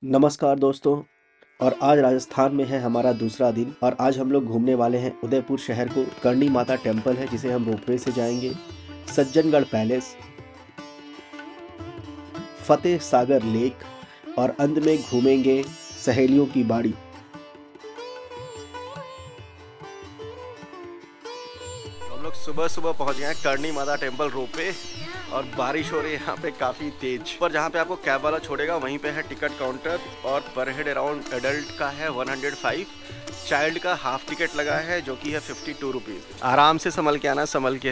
नमस्कार दोस्तों। और आज राजस्थान में है हमारा दूसरा दिन और आज हम लोग घूमने वाले हैं उदयपुर शहर को। करणी माता टेम्पल है जिसे हम रोपवे से जाएंगे, सज्जनगढ़ पैलेस, फतेह सागर लेक और अंत में घूमेंगे सहेलियों की बाड़ी। हम लोग सुबह सुबह पहुंच गए हैं करणी माता टेम्पल रोपवे और बारिश हो रही है यहाँ पे काफ़ी तेज। पर जहाँ पे आपको कैब वाला छोड़ेगा वहीं पे है टिकट काउंटर और पर हेड अराउंड एडल्ट का है 105, चाइल्ड का हाफ टिकट लगा है जो कि है 52 रुपीज़। आराम से संभल के आना, संभल के।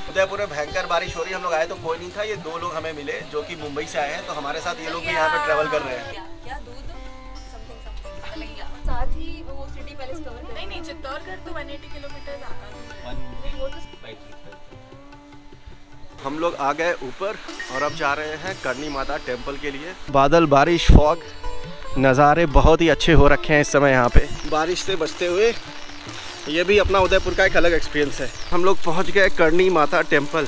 उदयपुर में भयंकर बारिश हो रही है। हम लोग आए तो कोई नहीं था, ये दो लोग हमें मिले जो कि मुंबई से आए हैं, तो हमारे साथ ये लोग भी यहाँ पे ट्रेवल कर रहे हैं। क्या दूध साथ ही वो सिटी पैलेस कवर नहीं चित्तौड़गढ़ तो 180 किलोमीटर ज़्यादा नहीं, वो तो हम लोग आ गए ऊपर और अब जा रहे हैं करणी माता टेम्पल के लिए। बादल, बारिश, फॉग, नज़ारे बहुत ही अच्छे हो रखे हैं इस समय यहाँ पे। बारिश से बचते हुए ये भी अपना उदयपुर का एक अलग एक्सपीरियंस है। हम लोग पहुँच गए करणी माता टेम्पल।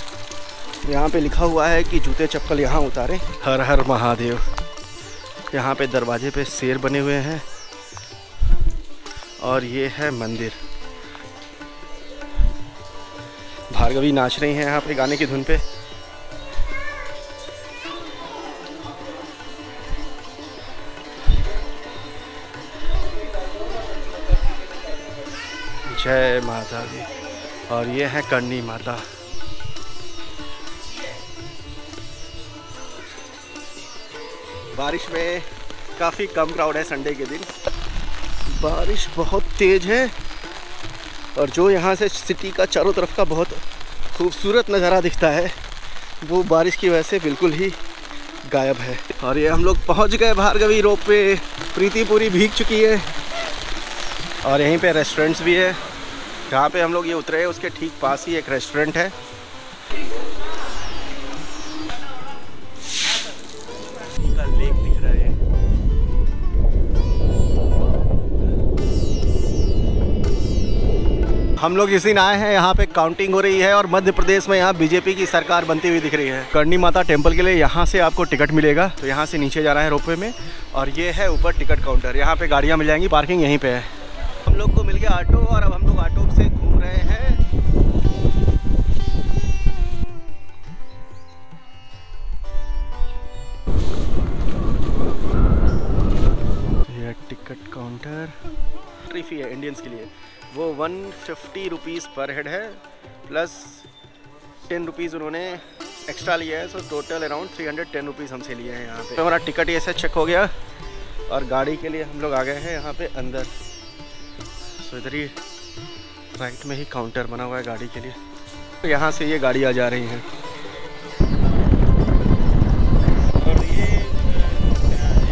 यहाँ पे लिखा हुआ है कि जूते चप्पल यहाँ उतारें। हर हर महादेव। यहाँ पे दरवाजे पे शेर बने हुए हैं और ये है मंदिर। भार्गवी नाच रही हैं यहाँ पे गाने की धुन पे। जय माता दी। और ये है करणी माता। बारिश में काफ़ी कम क्राउड है संडे के दिन। बारिश बहुत तेज है और जो यहाँ से सिटी का चारों तरफ का बहुत खूबसूरत नज़ारा दिखता है वो बारिश की वजह से बिल्कुल ही गायब है। और ये हम लोग पहुँच गए भार्गवी रोप पे। प्रीति पूरी भीग चुकी है और यहीं पे रेस्टोरेंट्स भी है। जहाँ पे हम लोग ये उतरे हैं उसके ठीक पास ही एक रेस्टोरेंट है। लेक दिख रहा है। हम लोग इस दिन आए हैं, यहाँ पे काउंटिंग हो रही है और मध्य प्रदेश में यहाँ बीजेपी की सरकार बनती हुई दिख रही है। करणी माता टेम्पल के लिए यहाँ से आपको टिकट मिलेगा, तो यहाँ से नीचे जाना है रोपवे में और ये है ऊपर टिकट काउंटर। यहाँ पे गाड़ियाँ मिल जाएंगी, पार्किंग यहीं पे है। हम लोग को मिल गया ऑटो और अब हम लोग ऑटो से घूम रहे हैं। ये टिकट काउंटर एंट्री फी है इंडियंस के लिए, वो 150 रुपीज़ पर हेड है, प्लस 10 रुपीज़ उन्होंने एक्स्ट्रा लिया है। सो टोटल अराउंड 310 रुपीज़ हमसे लिए हैं यहाँ पे। तो हमारा टिकट ये से चेक हो गया और गाड़ी के लिए हम लोग आ गए हैं यहाँ पे अंदर। सो इधर ही राइट में ही काउंटर बना हुआ है गाड़ी के लिए। तो यहाँ से ये गाड़ी आ जा रही है।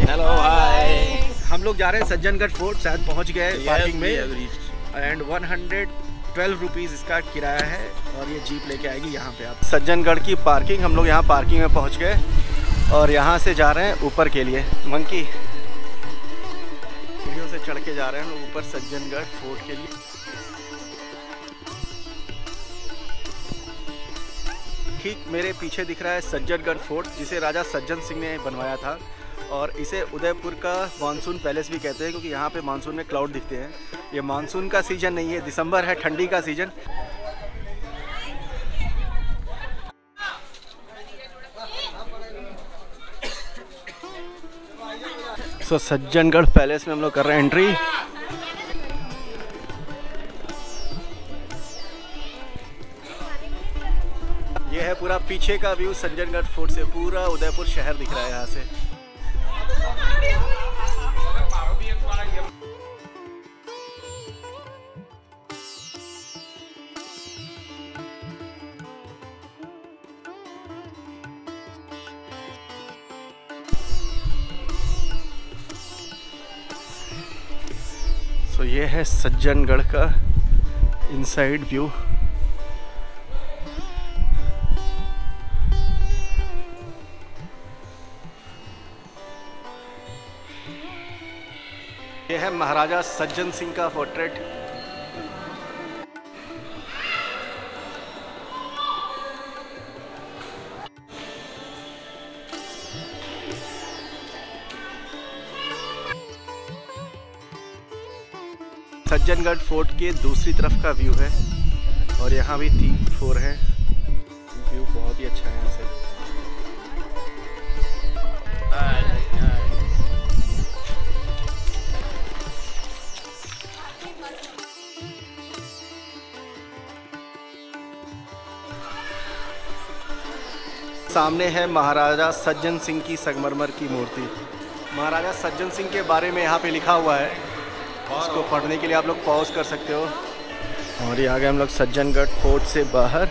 Hello hi. हम लोग जा रहे हैं सज्जनगढ़ फोर्ट, शायद पहुँच गए पार्किंग में। एंड 112 रुपीज़ इसका किराया है और ये जीप लेके आएगी यहाँ पे। आप सज्जनगढ़ की पार्किंग, हम लोग यहाँ पार्किंग में पहुँच गए और यहाँ से जा रहे हैं ऊपर के लिए। मंकी सीढ़ियों से चढ़ के जा रहे हैं हम लोग ऊपर सज्जनगढ़ फोर्ट के लिए। ठीक मेरे पीछे दिख रहा है सज्जनगढ़ फोर्ट, जिसे राजा सज्जन सिंह ने बनवाया था और इसे उदयपुर का मानसून पैलेस भी कहते हैं क्योंकि यहाँ पे मानसून में क्लाउड दिखते हैं। ये मानसून का सीजन नहीं है, दिसंबर है, ठंडी का सीजन। सो सज्जनगढ़ पैलेस में हम लोग कर रहे हैं एंट्री। ये है पूरा पीछे का व्यू सज्जनगढ़ फोर्ट से। पूरा उदयपुर शहर दिख रहा है यहाँ से। तो ये है सज्जनगढ़ का इनसाइड व्यू। ये है महाराजा सज्जन सिंह का पोर्ट्रेट। सज्जनगढ़ फोर्ट के दूसरी तरफ का व्यू है और यहाँ भी 3-4 है। व्यू बहुत ही अच्छा है यहाँ से। सामने है महाराजा सज्जन सिंह की संगमरमर की मूर्ति। महाराजा सज्जन सिंह के बारे में यहाँ पे लिखा हुआ है, इसको पढ़ने के लिए आप लोग पॉज कर सकते हो। और ये आ गए हम लोग सज्जनगढ़ फोर्ट से बाहर।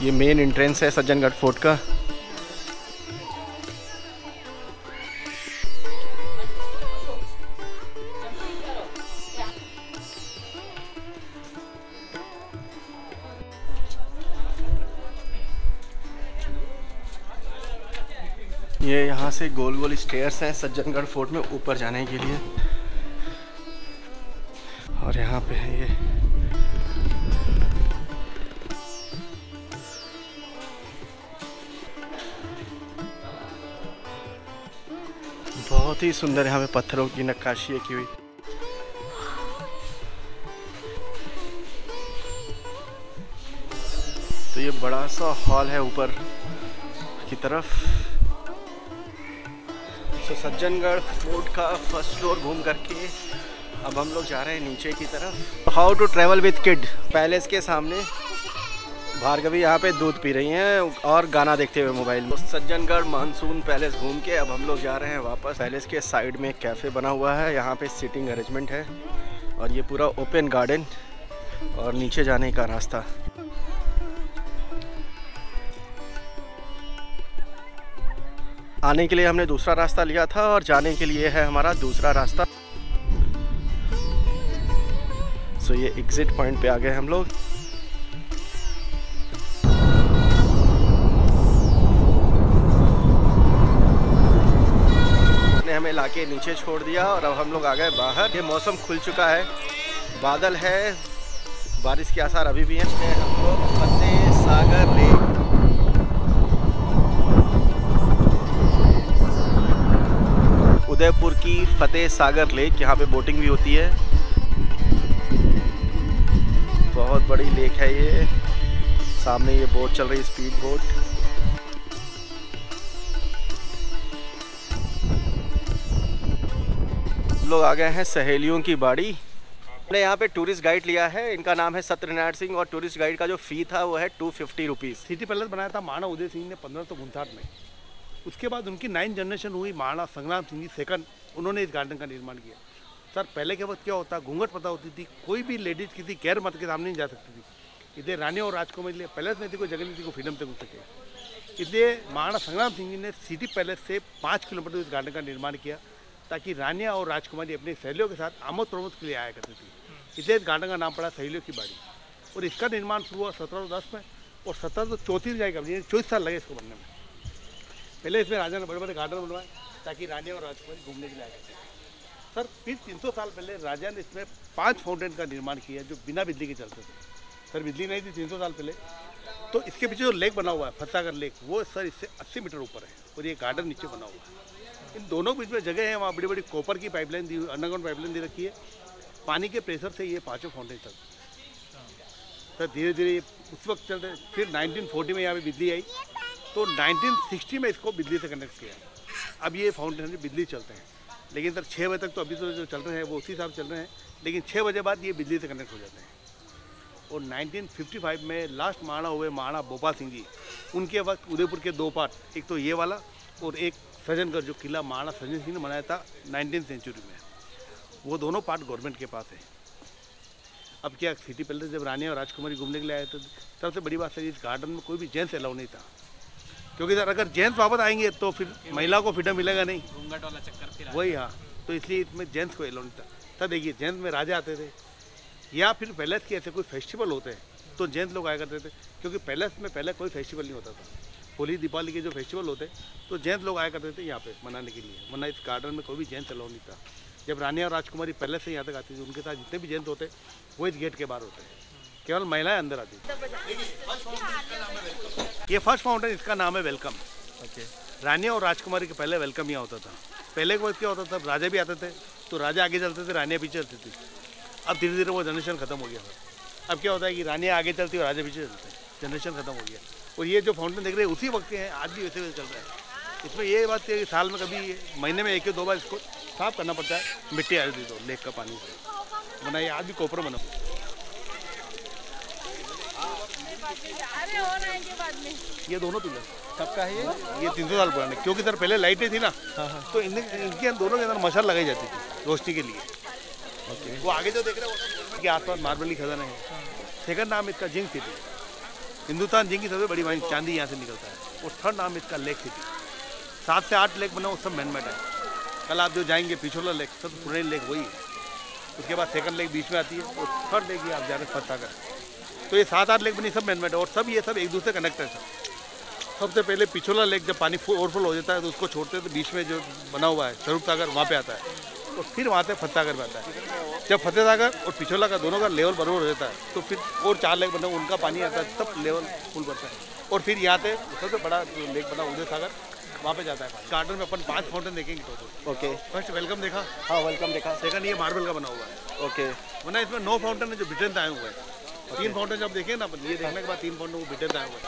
ये मेन एंट्रेंस है सज्जनगढ़ फोर्ट का। ये यहाँ से गोल गोल स्टेयर्स हैं सज्जनगढ़ फोर्ट में ऊपर जाने के लिए। और यहाँ पे है ये बहुत ही सुंदर, यहाँ पे पत्थरों की नक्काशी है की हुई। तो ये बड़ा सा हॉल है ऊपर की तरफ। तो सज्जनगढ़ फोर्ट का फर्स्ट फ्लोर घूम करके अब हम लोग जा रहे हैं नीचे की तरफ। How to travel with kid palace के सामने भार्गवी यहाँ पे दूध पी रही हैं और गाना देखते हुए मोबाइल। तो सज्जनगढ़ मानसून पैलेस घूम के अब हम लोग जा रहे हैं वापस। पैलेस के साइड में एक कैफ़े बना हुआ है, यहाँ पे सीटिंग अरेंजमेंट है और ये पूरा ओपन गार्डन और नीचे जाने का रास्ता। आने के लिए हमने दूसरा रास्ता लिया था और जाने के लिए है हमारा दूसरा रास्ता। सो ये एग्जिट पॉइंट पे आ गए हम लोग। ने हमें लाके नीचे छोड़ दिया और अब हम लोग आ गए बाहर। ये मौसम खुल चुका है, बादल है, बारिश के आसार अभी भी हैं। हम लोग फतेह सागर लेक, उदयपुर की फतेह सागर लेक, यहाँ पे बोटिंग भी होती है। बहुत बड़ी लेक है ये। सामने ये बोट चल रही है, स्पीड बोट। लोग आ गए हैं सहेलियों की बाड़ी। हमने यहाँ पे टूरिस्ट गाइड लिया है, इनका नाम है सत्यनारायण सिंह और टूरिस्ट गाइड का जो फी था वो है 250 रुपीज़। सिटी पैलेस बनाया था महाराणा उदय सिंह ने 1559 में। उसके बाद उनकी 9th जनरेशन हुई महाराणा संग्राम सिंह जी सेकंड, उन्होंने इस गार्डन का निर्माण किया। सर पहले के वक्त क्या होता, घूंघट पता होती थी, कोई भी लेडीज़ किसी गैर मत के सामने नहीं जा सकती थी। इसलिए रानी और राजकुमार के लिए पैलेस में थी, कोई जगह नहीं थी को फ्रीडम से घूम सके। इसलिए महाराणा संग्राम सिंह जी ने सिटी पैलेस से 5 किलोमीटर इस गार्डन का निर्माण किया ताकि रानियाँ और राजकुमारी अपनी सहेलियों के साथ आमोद प्रमोद के लिए आया करती थी। इसलिए इस गार्डन का नाम पड़ा सहेलियों की बाड़ी। और इसका निर्माण शुरू हुआ 1710 में और 1734 जाएगा, 24 साल लगे इसको बनने में। पहले इसमें राजा ने बड़े बड़े गार्डन बनवाए ताकि रानी और राजकुमारी घूमने के लिए आए। सर फिर 300 साल पहले राजा ने इसमें 5 फाउंटेन का निर्माण किया जो बिना बिजली के चलते थे। सर बिजली नहीं थी 300 साल पहले। तो इसके पीछे जो लेक बना हुआ है फतेहसागर लेक, वो सर इससे 80 मीटर ऊपर है और ये गार्डन नीचे बना हुआ है। इन दोनों बीच में जगह है, वहाँ बड़ी बड़ी कॉपर की पाइपलाइन दी हुई, अंडरग्राउंड पाइपलाइन दी रखी है। पानी के प्रेशर से ये 5 फाउंटेन चलते। सर धीरे धीरे उस वक्त चलते, फिर 1940 में यहाँ पर बिजली आई तो 1960 में इसको बिजली से कनेक्ट किया। अब ये फाउंटेन से बिजली चलते हैं, लेकिन सर 6 बजे तक तो अभी तो जो चल रहे हैं वो उसी हिसाब चल रहे हैं, लेकिन 6 बजे बाद ये बिजली से कनेक्ट हो जाते हैं। और 1955 में लास्ट महाराणा हुए महाराणा भोपाल सिंह जी, उनके वक्त उदयपुर के 2 पार्ट, एक तो ये वाला और एक सज्जनगढ़ जो किला महाराणा सज्जन सिंह ने बनाया था 19th सेंचुरी में, वो दोनों पार्ट गवर्नमेंट के पास है। अब क्या सिटी पैलेस जब रानी और राजकुमारी घूमने के लिए आए तो सबसे बड़ी बात है इस गार्डन में कोई भी जेंट्स अलाउ नहीं था, क्योंकि सर अगर जेंट्स वापस आएंगे तो फिर महिला को फ्रीडम मिलेगा नहीं, घूंघट वाला चक्कर वही। हाँ, तो इसलिए इसमें जेंट्स को अलाउ नहीं था। तब देखिए जेंट्स में राजा आते थे या फिर पैलेस के ऐसे कोई फेस्टिवल होते हैं तो जेंट्स लोग आया करते थे, क्योंकि पैलेस में पहले कोई फेस्टिवल नहीं होता था। होली दीपावली के जो फेस्टिवल होते तो जेंट्स लोग आया करते थे यहाँ पे मनाने के लिए, वरना इस गार्डन में कोई भी जेंट्स अलाउ नहीं था। जब रानी और राजकुमारी पैलेस से यहाँ तक आती थी उनके साथ जितने भी जेंट्स होते वो इस गेट के बाहर होते हैं, केवल महिलाएं अंदर आती। ये फर्स्ट फाउंटेन, इसका नाम है वेलकम। ओके, रानी और राजकुमारी के पहले वेलकम यहाँ होता था। पहले के वक्त क्या होता था, राजा भी आते थे तो राजा आगे चलते थे, रानियाँ पीछे चलती थी। अब धीरे धीरे वो जनरेशन खत्म हो गया सर। अब क्या होता है कि रानियाँ आगे चलती है और राजा पीछे चलते हैं, जनरेशन खत्म हो गया। और ये जो फाउंटेन देख रहे हैं उसी वक्त के हैं, आज भी वैसे वैसे चल रहा है। इसमें ये बात है कि साल में कभी महीने में 1 या 2 बार इसको साफ करना पड़ता है, मिट्टी आ जाती है तो लेक का पानी से, वरना ये आज भी कोपरा बना। ये दोनों पिलर सबका है ये 300 साल पुराने, क्योंकि सर पहले लाइटें थी ना, तो इनके दोनों के अंदर मशाल लगाई जाती थी रोशनी के लिए। ओके। वो आगे जो देख रहे हो के आसपास मार्बल की खजाना है। सेकंड नाम इसका जिंक सिटी, हिंदुस्तान जिंक की सबसे बड़ी माइन चांदी यहाँ से निकलता है। और थर्ड नाम इसका लेक सिटी, 7 से 8 लेक बना, वो सब मैनमेड है। कल आप जो जाएंगे पिछोला लेक, सबसे पुरानी लेक वही है। उसके बाद सेकंड लेक बीच में आती है और थर्ड लेक ये आप जा रहे हैं फतसागर। तो ये 7-8 लेक बनी, सब मैनमेड है और सब ये सब एक दूसरे कनेक्ट है सर। सबसे पहले पिछोला लेक जब पानी ओवरफ्लो हो जाता है तो उसको छोड़ते हैं, तो बीच में जो बना हुआ है स्वरूप सागर वहाँ पे आता है और फिर वहाँ से फतसागर में आता है। जब फतेह सागर और पिछोला का दोनों का लेवल बराबर हो जाता है तो फिर और 4 लेक बने, उनका पानी आता है, तब लेवल फुल बढ़ता है। और फिर यहाँ से सबसे बड़ा जो लेक बना उदय सागर, वहाँ पे जाता है। गार्डन में अपन 5 फाउंटेन देखेंगे टोटल। ओके। फर्स्ट वेलकम देखा, हाँ वेलकम देखा। सेकंड ये मार्बल का बना हुआ है। ओके। वरना इसमें 9 फाउंटेन है जो ब्रिटेन से आए हुए हैं। 3 फाउंटेन जब देखें ना अपन, ये देखने के बाद 3 फाउंटेन वो ब्रिटेन से आए हुए हैं।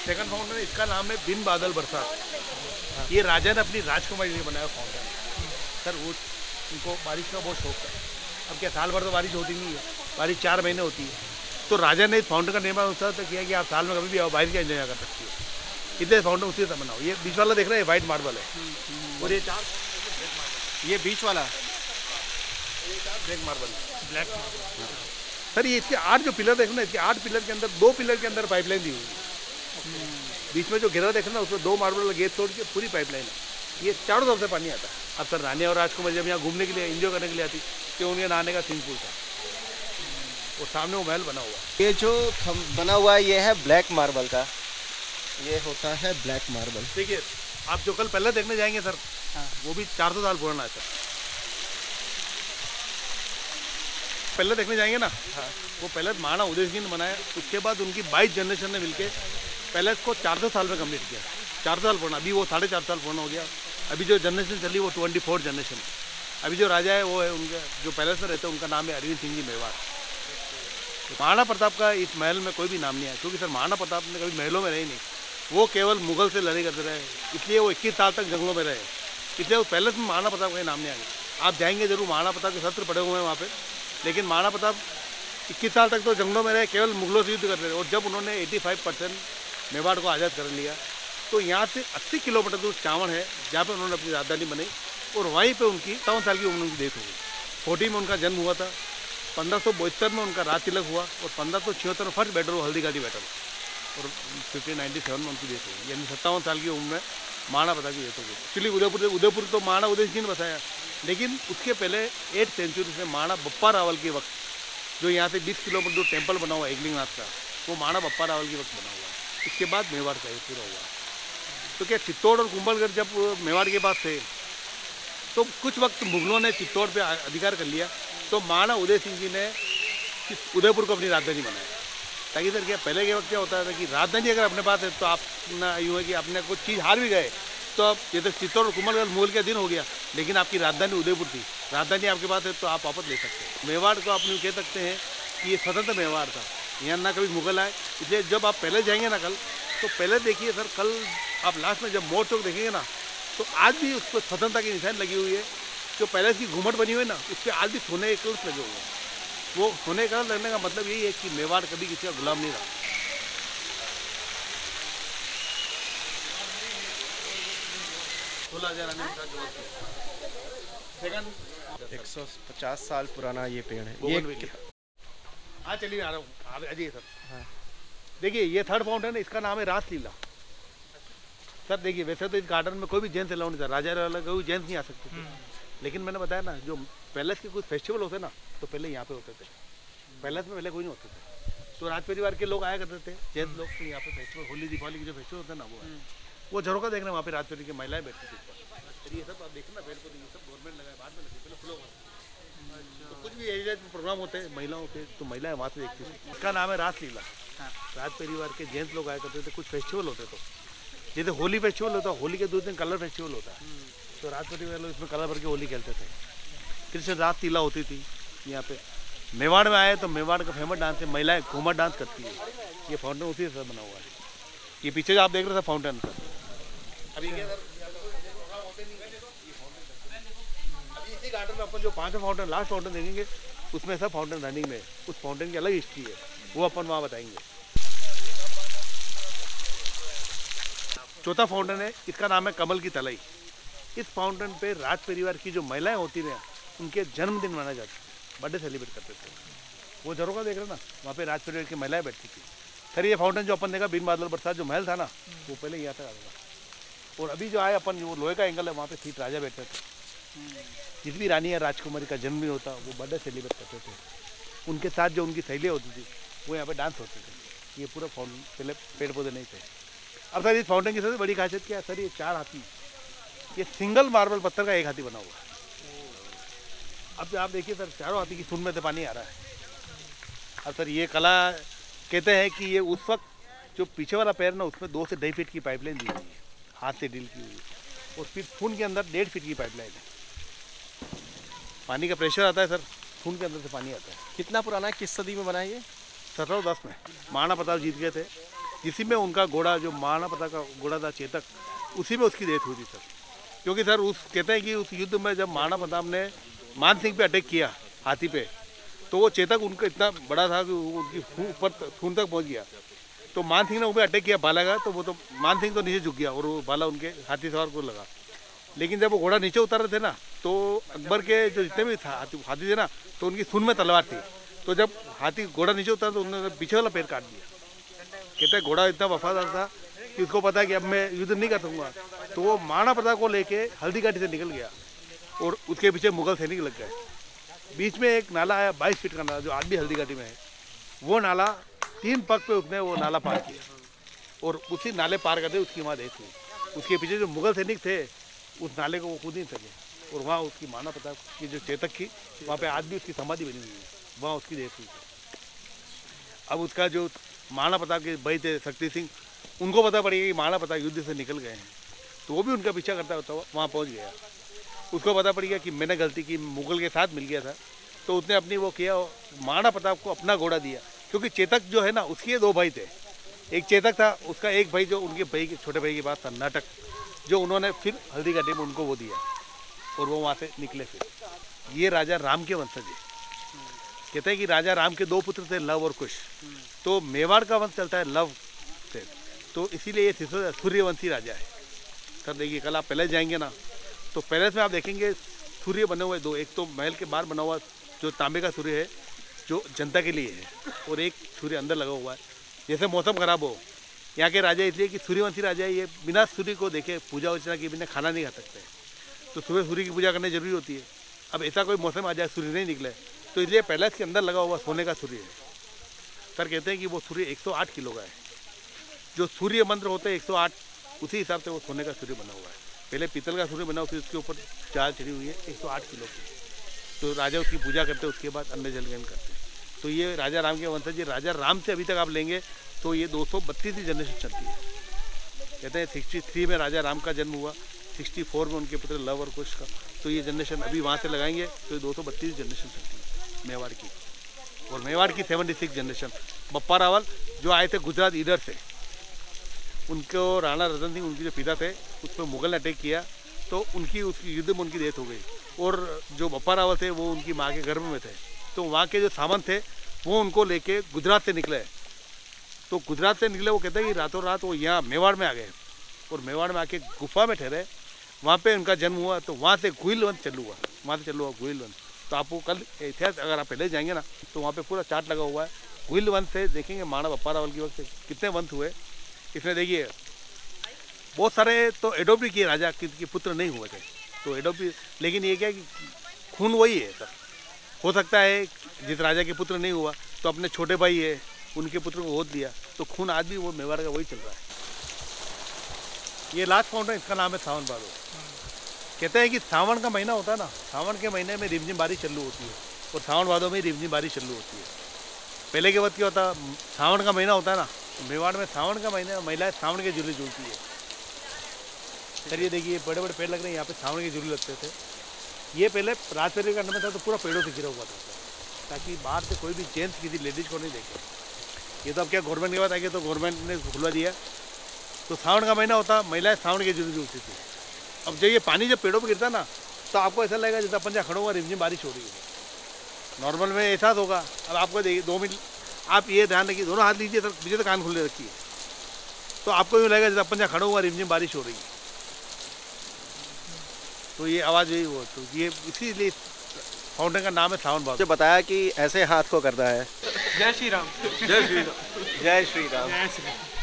सेकंड फाउंटेन इसका नाम है बिन बादल बरसात। ये राजा ने अपनी राजकुमारी ने बनाया फाउंटेन सर। वो उनको बारिश का बहुत शौक था। अब क्या साल भर तो बारिश होती नहीं है, बारिश 4 महीने होती है। तो राजा ने इस फाउंटेन का निर्माण उस तरह किया कि आप साल में कभी भी आओ, बारिश का एंजॉय कर सकती हो। इतने फाउंटेन उसी से बनाओ। ये बीच वाला देख रहे हैं व्हाइट मार्बल है और ये 4 ये बीच वाला ब्लैक मार्बल, ब्लैक सर। ये इसके 8 जो पिलर देखना, इसके 8 पिलर के अंदर 2 पिलर के अंदर पाइपलाइन दी हुई है। बीच में जो घेरा देखना उसमें 2 मार्बल गेट छोड़ के पूरी पाइपलाइन है। ये चारों तरफ से पानी आता है। अब सर रानिया और राजकुमार जब यहाँ घूमने के लिए एंजॉय करने के लिए आती तो उनके नहाने का स्विमिंग पूल था और सामने वो महल बना हुआ है। ये जो बना हुआ है ये है ब्लैक मार्बल का, ये होता है ब्लैक मार्बल। देखिए आप जो कल पहले देखने जाएंगे सर, वो भी 400 साल पुराना है सर। पहले देखने जाएंगे ना, वो पहले महाराणा उदय सिंह ने बनाया, उसके बाद उनकी 22 जनरेशन ने मिलके पहले इसको 400 साल में कम्प्लीट किया। 400 साल पुराना, अभी वो 4.5 साल पुराना हो गया। अभी जो जनरेशन चली वो 24 जनरेशन। अभी जो राजा है वो है उनके जो पैलेस में रहते हैं, उनका नाम है अरविंद सिंह जी मेवाड़। महाराणा प्रताप का इस महल में कोई भी नाम नहीं है, क्योंकि सर महाराणा प्रताप ने कभी महलों में रहे नहीं। वो केवल मुगल से लड़ाई करते रहे, इसलिए वो 21 साल तक जंगलों में रहे, इसलिए उस पैलेस में महाराणा प्रताप का नाम नहीं आया। आप जाएंगे जरूर, महाराणा प्रताप के शस्त्र पड़े हुए हैं वहाँ पे, लेकिन महाराणा प्रताप 21 साल तक तो जंगलों में रहे, केवल मुगलों से युद्ध करते रहे। और जब उन्होंने 85% मेवाड़ को आज़ाद कर लिया तो यहाँ से 80 किलोमीटर दूर चावड़ है जहाँ पे उन्होंने अपनी राजधानी बनाई और वहीं पे उनकी 57 साल की उम्र उनकी डेथ हो गई। 40 में उनका जन्म हुआ था, 1572 में उनका राज तिलक हुआ और 1576 में first battle Haldi Ghati battle और 1597 में उनकी डेथ हो गई। यानी 57 साल की उम्र में महाराणा प्रताप की डेथ हो गई। एक्चुअली उदयपुर तो महाराणा उदय सिंह ने बसाया, लेकिन उसके पहले 8th सेंचुरी से महाराणा बप्पा रावल के वक्त जो यहाँ से 20 किलोमीटर दूर टेम्पल बना हुआ है एकलिंगनाथ का, वो महाराणा बप्पा रावल के वक्त बना हुआ है। इसके बाद मेवाड़ का ये पूरा हुआ। तो क्या चित्तौड़ और कुंभलगढ़ जब मेवाड़ के पास थे तो कुछ वक्त मुगलों ने चित्तौड़ पे अधिकार कर लिया, तो महाराणा उदय सिंह जी ने उदयपुर को अपनी राजधानी बनाया। ताकि सर क्या पहले के वक्त क्या होता था कि राजधानी अगर अपने पास है तो आप ना यूँ है कि अपने कुछ चीज़ हार भी गए तो अब जैसे चित्तौड़ और कुंभलगढ़ मुगल के दिन हो गया, लेकिन आपकी राजधानी उदयपुर थी, राजधानी आपके पास है तो आप वापस ले सकते हैं। मेवाड़ को आप यूँ कह सकते हैं कि ये स्वतंत्र मेवाड़ था, यहाँ ना कभी मुगल आए। इसलिए जब आप पहले जाएंगे ना कल, तो पहले देखिए सर, कल आप लास्ट में जब मोर चौक देखेंगे ना, तो आज भी उस पर स्वतंत्रता की निशानी लगी हुई है। जो पहले की घूमट बनी हुई है ना, उस पर आज भी सोने के कलश लगे हुए हैं। वो सोने का लगने का मतलब यही है कि मेवाड़ कभी किसी का गुलाम नहीं रहा। 150 साल पुराना ये पेड़ है। ये हाँ चलिए आ रहा हूँ, आ जाइए सर। हाँ देखिए ये थर्ड फाउंटेन है, इसका नाम है रासलीला। सर देखिए वैसे तो इस गार्डन में कोई भी जेंट्स अलाउ नहीं था, राजा वाला कोई जेंट्स नहीं आ सकते थे, लेकिन मैंने बताया ना जो पैलेस के कुछ फेस्टिवल होते ना तो पहले यहाँ पे होते थे। पैलेस में पहले कोई नहीं होते थे, तो राज परिवार के लोग आया करते थे, जेंट्स लोग। तो यहाँ पे फेस्टिवल होली दीपावली के जो फेस्टिवल होते हैं ना, वो झरोका देखना वहाँ पे राज परिवार की महिलाएं बैठती थी। ये सब आप देखना पेड़ पौधे ये सब गवर्नमेंट लगाए, बाद में लगे, पहले फ्लो तो कुछ भी एरिया प्रोग्राम होते हैं महिलाओं के, तो महिलाएं वहाँ से देखती थी। इसका नाम है रासलीला। राज परिवार के जेंट्स लोग आया करते थे, कुछ फेस्टिवल होते तो जैसे होली फेस्टिवल होता है, होली के 2 दिन कलर फेस्टिवल होता है, तो राजपरी वाले इसमें कलर भर के होली खेलते थे। कृष्ण रात तीला होती थी यहाँ पे। मेवाड़ में आए तो मेवाड़ का फेमस डांस है, महिलाएं घूमर डांस करती है। ये फाउंटेन उसी से बना हुआ है। ये पीछे जो आप देख रहे थे फाउंटेन सर, अभी क्या सर अभी इसी गार्डन में अपन जो 5 फाउंटेन लास्ट फाउंटेन देखेंगे, उसमें सब फाउंटेन रनिंग में है। उस फाउंटेन की अलग हिस्ट्री है, वो अपन वहाँ बताएंगे। चौथा फाउंटेन है, इसका नाम है कमल की तलाई। इस फाउंटेन पे राज परिवार की जो महिलाएं होती हैं, उनके जन्मदिन मनाया जाता है, बर्थडे सेलिब्रेट करते थे। वो झरोखा देख रहे ना, वहाँ पे राज परिवार की महिलाएं बैठती थी। सर ये फाउंटेन जो अपन देखा बिन बादल बरसात जो महल था ना, वो पहले यहाँ था। और अभी जो आए अपन, वो लोहे का एंगल है, वहाँ पे सीट राजा बैठते थे। जिस भी रानी या राजकुमारी का जन्म भी होता, वो बर्थडे सेलिब्रेट करते थे। उनके साथ जो उनकी सहेलियाँ होती थी, वो यहाँ पे डांस होते थे। ये पूरा फाउंटेन, पहले पेड़ पौधे नहीं थे। अब सर इस फाउंटेन की सबसे बड़ी खासियत क्या है सर, ये 4 हाथी, ये सिंगल मार्बल पत्थर का एक हाथी बना हुआ है। अब आप देखिए सर, चारों हाथी की सूंड में से पानी आ रहा है। अब सर ये कला कहते हैं कि ये उस वक्त जो पीछे वाला पैर ना, उसमें 2 से 2.5 फीट की पाइपलाइन दी हुई है, हाथ से डील की हुई है। और फिर खून के अंदर 1.5 फीट की पाइपलाइन है। पानी का प्रेशर आता है सर, खून के अंदर से पानी आता है। कितना पुराना है, किस सदी में बना है ये? 1710 में महाराणा प्रताप जीत गए थे। इसी में उनका घोड़ा, जो महाराणा प्रताप का घोड़ा था चेतक, उसी में उसकी डेथ हुई थी सर। क्योंकि सर उस कहते हैं कि उस युद्ध में जब महाराणा प्रताप ने मान सिंह पे अटैक किया हाथी पे, तो वो चेतक उनका इतना बड़ा था कि वो उनकी ऊपर खून तक पहुंच गया। तो मान सिंह ने उन पर अटैक किया भाला का, तो वो तो मान सिंह तो नीचे झुक गया और वो भाला उनके हाथी सवार को लगा। लेकिन जब वो घोड़ा नीचे उतर रहे थे ना, तो अकबर के जो जितने भी हाथी थे ना, तो उनकी सूंड में तलवार थी। तो जब हाथी घोड़ा नीचे उतरा तो उन्होंने पीछे वाला पैर काट दिया। कहते हैं घोड़ा इतना वफादार था कि उसको पता है कि अब मैं युद्ध नहीं कर सकूँगा, तो वो महाराणा प्रताप को लेके हल्दी घाटी से निकल गया और उसके पीछे मुगल सैनिक लग गए। बीच में एक नाला आया 22 फीट का नाला, जो आज भी हल्दी घाटी में है। वो नाला 3 पग पे उसने वो नाला पार किया और उसी नाले पार करते उसकी वहाँ डेथ हुई। उसके पीछे जो मुगल सैनिक थे, उस नाले को वो कूद नहीं सके और वहाँ उसकी महाराणा प्रताप की जो चेतक थी, वहाँ पे आज भी उसकी समाधि बनी हुई है, वहाँ उसकी डेथ हुई। अब उसका जो महाराणा प्रताप के भाई थे शक्ति सिंह, उनको पता पड़ी कि महाराणा प्रताप युद्ध से निकल गए हैं, तो वो भी उनका पीछा करता होता वहाँ पहुँच गया। उसको पता पड़ गया कि मैंने गलती की, मुगल के साथ मिल गया था, तो उसने अपनी वो किया, महाराणा प्रताप को अपना घोड़ा दिया। क्योंकि चेतक जो है ना, उसके 2 भाई थे। एक चेतक था, उसका एक भाई जो उनके भाई के छोटे भाई की बात था नाटक, जो उन्होंने फिर हल्दी घाटी में उनको वो दिया और वो वहाँ से निकले। फिर ये राजा राम के वंशज है। कहते हैं कि राजा राम के 2 पुत्र थे, लव और कुश। तो मेवाड़ का वंश चलता है लव से, तो इसीलिए ये सूर्यवंशी राजा है। सर देखिए, कल आप पहले जाएंगे ना, तो पैलेस में आप देखेंगे सूर्य बने हुए 2, एक तो महल के बाहर बना हुआ जो तांबे का सूर्य है, जो जनता के लिए है, और एक सूर्य अंदर लगा हुआ है। जैसे मौसम खराब हो, यहाँ के राजा इसलिए कि सूर्यवंशी राजा है, ये बिना सूर्य को देखे पूजा अर्चना के बिना खाना नहीं खा सकते, तो सुबह सूर्य की पूजा करनी जरूरी होती है। अब ऐसा कोई मौसम आ जाए सूर्य नहीं निकले, तो इसलिए पैलेस के अंदर लगा हुआ सोने का सूर्य है। सर कहते हैं कि वो सूर्य 108 किलो का है। जो सूर्य मंत्र होते हैं 108, उसी हिसाब से वो सोने का सूर्य बना हुआ है। पहले पीतल का सूर्य बना, फिर उसके ऊपर चाल चढ़ी हुई है 108 किलो की। तो राजा उसकी पूजा करते हैं, उसके बाद अन्न जल ग्रहण करते हैं। तो ये राजा राम के वंशज, राजा राम से अभी तक आप लेंगे तो ये 232 जनरेशन चलती है। कहते हैं 63 में राजा राम का जन्म हुआ, 64 में उनके पुत्र लव और कुश का। तो ये जनरेशन अभी वहाँ से लगाएंगे तो ये 232 जनरेशन चलती है मेवाड़ की। और मेवाड़ की 76 जनरेशन। बप्पा रावल जो आए थे गुजरात ईडर से, उनको राणा रतन सिंह उनके जो पिता थे, उस पर मुगल ने अटैक किया, तो उनकी उस युद्ध में उनकी डेथ हो गई। और जो बप्पा रावल थे वो उनकी माँ के गर्भ में थे, तो वहाँ के जो सामंत थे वो उनको लेके गुजरात से निकले। तो गुजरात से निकले, वो कहते हैं कि रातों रात वो यहाँ मेवाड़ में आ गए और मेवाड़ में आके गुफा में ठहरे, वहाँ पे उनका जन्म हुआ। तो वहाँ से गुहिल वंश चालू हुआ, वहाँ से चालू हुआ गुहिल वंश। तो आपको कल इतिहास अगर आप पहले जाएंगे ना, तो वहाँ पे पूरा चार्ट लगा हुआ है। गुहिल वंश से देखेंगे महाराणा बप्पा रावल के वक्त कितने वंश हुए। इसमें देखिए बहुत सारे तो एडोप्ट भी किए राजा, किसके पुत्र नहीं हुए थे, तो एडोप्ट भी। लेकिन ये क्या कि खून वही है सर। हो सकता है जिस राजा के पुत्र नहीं हुआ तो अपने छोटे भाई है उनके पुत्र को गोद दिया, तो खून आज भी वो मेवाड़ का वही चल रहा है। ये लास्ट फाउंटेन, इसका नाम है सावन भादो। कहते हैं कि सावन का महीना होता है ना, सावन के महीने में रिमझिम बारिश चालू होती है और सावन भादो में रिमझिम बारिश चालू होती है। पहले के वक्त क्या होता, सावन का महीना होता है ना, मेवाड़ में सावन का महीना महिलाएं सावन के झूले झूलती है। सर ये देखिए बड़े बड़े पेड़ लग रहे हैं, यहाँ पे सावन के जरूर लगते थे। ये पहले राज फेरी करने में था तो पूरा पेड़ों से घिरा हुआ था सर, ताकि बाहर से कोई भी जेंट्स किसी लेडीज को नहीं देखे। ये तो अब क्या गवर्नमेंट के बाद आगे तो गवर्नमेंट ने खुलवा दिया, तो सावन का महीना होता, महिलाएं सावन के जरूर उठती थी। अब जब ये पानी जब पेड़ों पर गिरता ना तो आपको ऐसा लगेगा जैसे अपन जहाँ खड़ा हुआ रिमझिम बारिश हो रही है। नॉर्मल में एहसास होगा। अब आपको देखिए 2 मिनट आप ये ध्यान रखिए, दोनों हाथ लीजिए सर, पीछे तो कान खुले रखिए, तो आपको यूँ लगेगा जैसे अपन जहाँ खड़ा हुआ रिमझिम बारिश हो रही है। तो ये आवाज़ यही वो, तो ये इसीलिए फाउंटेन का नाम है सावन बाबा। मुझे बताया कि ऐसे हाथ को करता है। जय श्री राम। जय श्री राम। जय श्री राम। जय श्री राम।